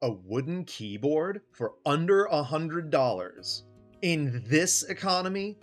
A wooden keyboard for under $100 in this economy?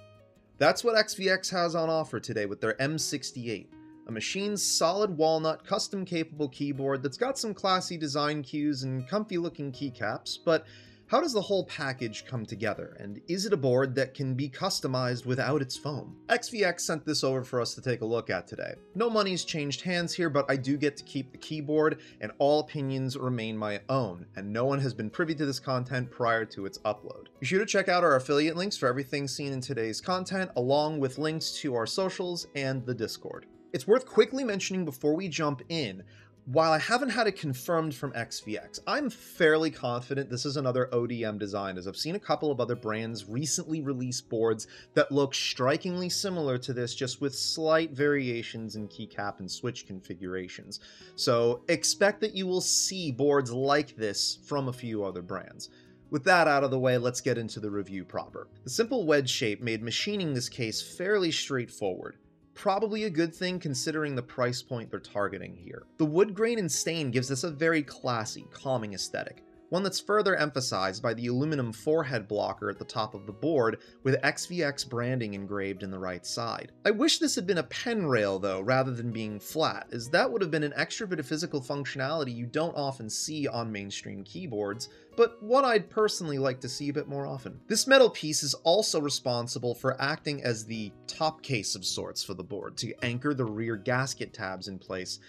That's what XVX has on offer today with their M68, a machine's solid walnut custom capable keyboard that's got some classy design cues and comfy looking keycaps, but how does the whole package come together, and is it a board that can be customized without its foam? XVX sent this over for us to take a look at today. No money's changed hands here, but I do get to keep the keyboard, and all opinions remain my own, and no one has been privy to this content prior to its upload. Be sure to check out our affiliate links for everything seen in today's content, along with links to our socials and the Discord. It's worth quickly mentioning before we jump in, while I haven't had it confirmed from XVX, I'm fairly confident this is another ODM design, as I've seen a couple of other brands recently release boards that look strikingly similar to this, just with slight variations in keycap and switch configurations. So expect that you will see boards like this from a few other brands. With that out of the way, let's get into the review proper. The simple wedge shape made machining this case fairly straightforward. Probably a good thing considering the price point they're targeting here. The wood grain and stain gives this a very classy, calming aesthetic, one that's further emphasized by the aluminum forehead blocker at the top of the board with XVX branding engraved in the right side. I wish this had been a pen rail though, rather than being flat, as that would have been an extra bit of physical functionality you don't often see on mainstream keyboards, but one I'd personally like to see a bit more often. This metal piece is also responsible for acting as the top case of sorts for the board to anchor the rear gasket tabs in place,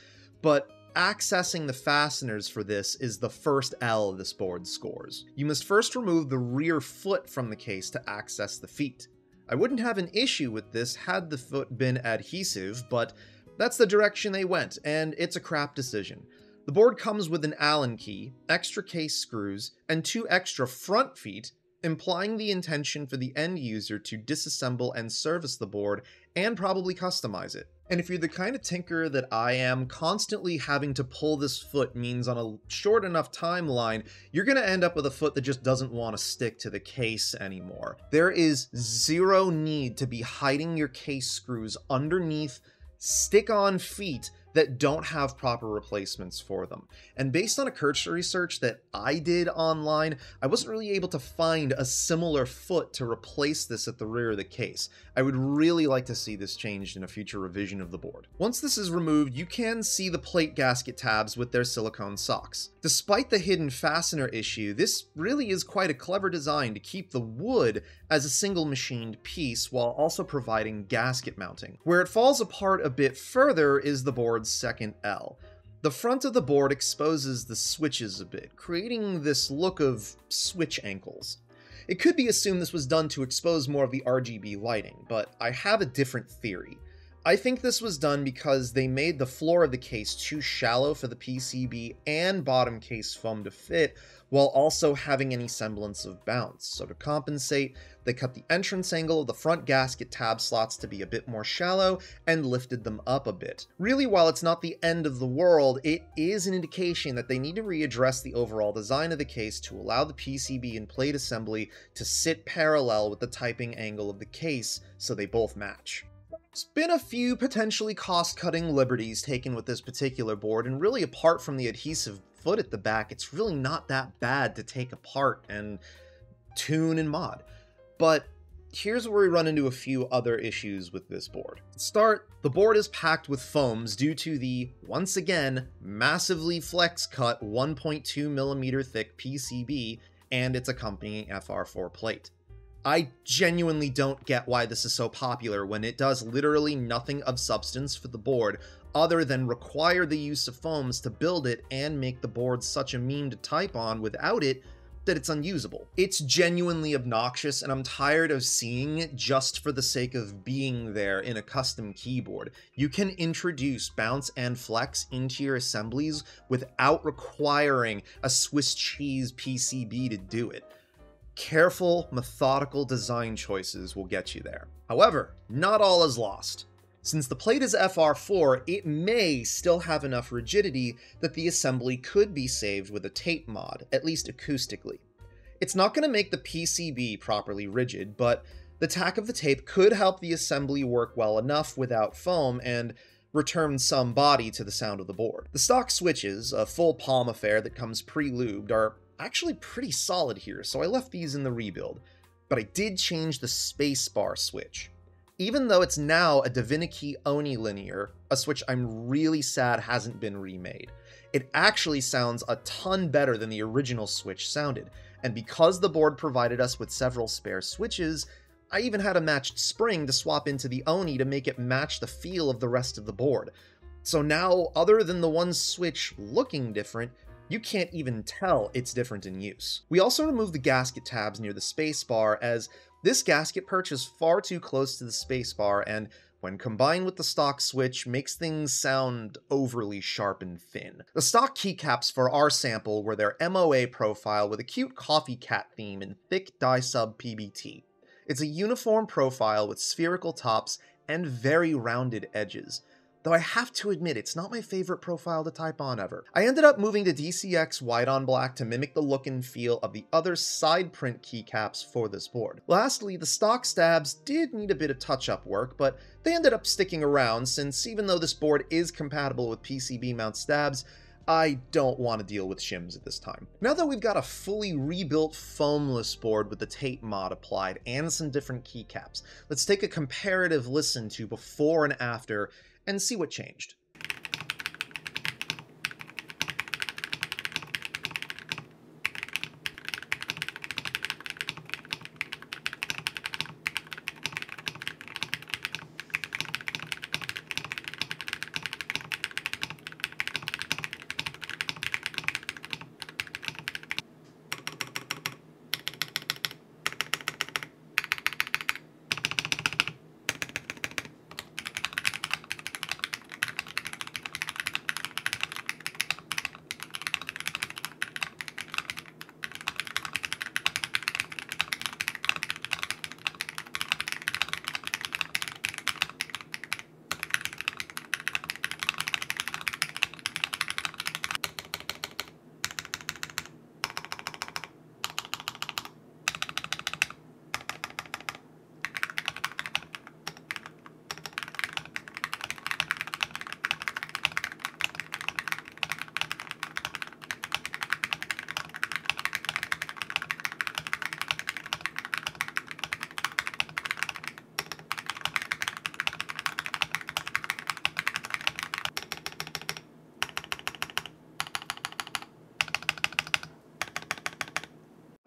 but accessing the fasteners for this is the first L this board scores. You must first remove the rear foot from the case to access the feet. I wouldn't have an issue with this had the foot been adhesive, but that's the direction they went, and it's a crap decision. The board comes with an Allen key, extra case screws, and 2 extra front feet, implying the intention for the end user to disassemble and service the board and probably customize it. And if you're the kind of tinkerer that I am, constantly having to pull this foot means on a short enough timeline, you're going to end up with a foot that just doesn't want to stick to the case anymore. There is zero need to be hiding your case screws underneath stick-on feet that don't have proper replacements for them. And based on a cursory search that I did online, I wasn't really able to find a similar foot to replace this at the rear of the case. I would really like to see this changed in a future revision of the board. Once this is removed, you can see the plate gasket tabs with their silicone socks. Despite the hidden fastener issue, this really is quite a clever design to keep the wood as a single machined piece while also providing gasket mounting. Where it falls apart a bit further is the board's second L. The front of the board exposes the switches a bit, creating this look of switch ankles. It could be assumed this was done to expose more of the RGB lighting, but I have a different theory. I think this was done because they made the floor of the case too shallow for the PCB and bottom case foam to fit, while also having any semblance of bounce. So to compensate, they cut the entrance angle of the front gasket tab slots to be a bit more shallow and lifted them up a bit. Really, while it's not the end of the world, it is an indication that they need to readdress the overall design of the case to allow the PCB and plate assembly to sit parallel with the typing angle of the case so they both match. There's been a few potentially cost-cutting liberties taken with this particular board, and really apart from the adhesive foot at the back, it's really not that bad to take apart and tune and mod. But here's where we run into a few other issues with this board. To start, the board is packed with foams due to the, once again, massively flex-cut 1.2mm thick PCB and its accompanying FR4 plate. I genuinely don't get why this is so popular when it does literally nothing of substance for the board other than require the use of foams to build it and make the board such a meme to type on without it that it's unusable. It's genuinely obnoxious, and I'm tired of seeing it just for the sake of being there in a custom keyboard. You can introduce bounce and flex into your assemblies without requiring a Swiss cheese PCB to do it. Careful, methodical design choices will get you there. However, not all is lost. Since the plate is FR4, it may still have enough rigidity that the assembly could be saved with a tape mod, at least acoustically. It's not going to make the PCB properly rigid, but the tack of the tape could help the assembly work well enough without foam, and return some body to the sound of the board. The stock switches, a full palm affair that comes pre-lubed, are actually pretty solid here, so I left these in the rebuild. But I did change the spacebar switch. Even though it's now a Divinity Oni linear, a switch I'm really sad hasn't been remade. It actually sounds a ton better than the original switch sounded, and because the board provided us with several spare switches, I even had a matched spring to swap into the Oni to make it match the feel of the rest of the board. So now, other than the one switch looking different, you can't even tell it's different in use. We also removed the gasket tabs near the spacebar, as this gasket perch is far too close to the spacebar, and when combined with the stock switch, makes things sound overly sharp and thin. The stock keycaps for our sample were their MOA profile with a cute coffee cat theme in thick dye-sub PBT. It's a uniform profile with spherical tops and very rounded edges, though I have to admit it's not my favorite profile to type on ever. I ended up moving to DCX white on black to mimic the look and feel of the other side print keycaps for this board. Lastly, the stock stabs did need a bit of touch-up work, but they ended up sticking around since even though this board is compatible with PCB mount stabs, I don't want to deal with shims at this time. Now that we've got a fully rebuilt foamless board with the tape mod applied and some different keycaps, let's take a comparative listen to before and after and see what changed.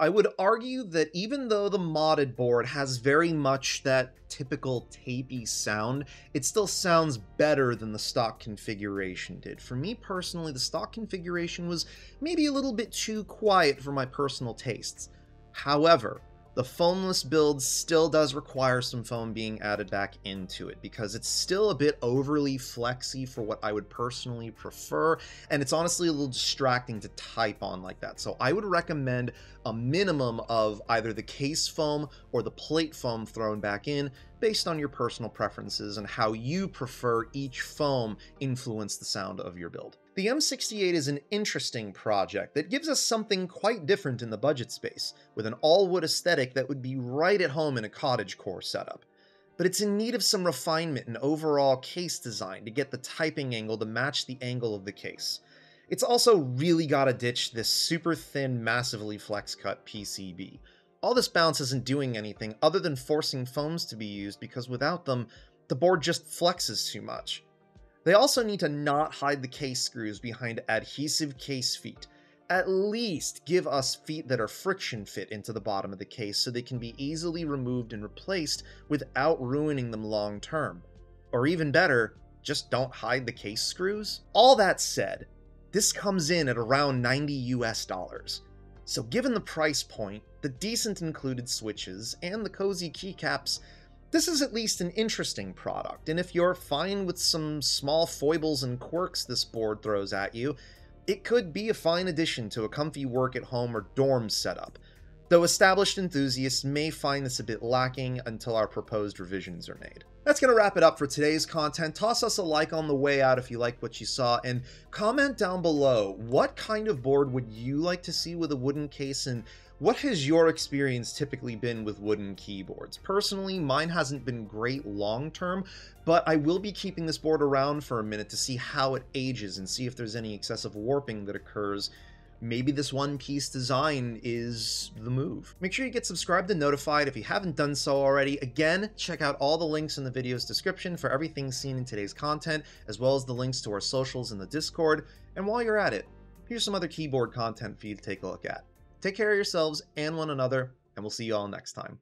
I would argue that even though the modded board has very much that typical tapey sound, it still sounds better than the stock configuration did. For me personally, the stock configuration was maybe a little bit too quiet for my personal tastes. However, the foamless build still does require some foam being added back into it, because it's still a bit overly flexy for what I would personally prefer, and it's honestly a little distracting to type on like that. So I would recommend a minimum of either the case foam or the plate foam thrown back in, based on your personal preferences and how you prefer each foam influence the sound of your build. The M68 is an interesting project that gives us something quite different in the budget space, with an all-wood aesthetic that would be right at home in a cottagecore setup. But it's in need of some refinement in overall case design to get the typing angle to match the angle of the case. It's also really gotta ditch this super thin, massively flex-cut PCB. All this bounce isn't doing anything other than forcing foams to be used, because without them, the board just flexes too much. They also need to not hide the case screws behind adhesive case feet. At least give us feet that are friction fit into the bottom of the case so they can be easily removed and replaced without ruining them long term. Or even better, just don't hide the case screws. All that said, this comes in at around $90 US. So given the price point, the decent included switches, and the cozy keycaps, this is at least an interesting product, and if you're fine with some small foibles and quirks this board throws at you, it could be a fine addition to a comfy work at home or dorm setup. though established enthusiasts may find this a bit lacking until our proposed revisions are made. That's going to wrap it up for today's content. Toss us a like on the way out if you liked what you saw, and comment down below what kind of board would you like to see with a wooden case, and what has your experience typically been with wooden keyboards? Personally, mine hasn't been great long term, but I will be keeping this board around for a minute to see how it ages and see if there's any excessive warping that occurs. Maybe this one-piece design is the move. Make sure you get subscribed and notified if you haven't done so already. Again, check out all the links in the video's description for everything seen in today's content, as well as the links to our socials in the Discord. And while you're at it, here's some other keyboard content for you to take a look at. Take care of yourselves and one another, and we'll see you all next time.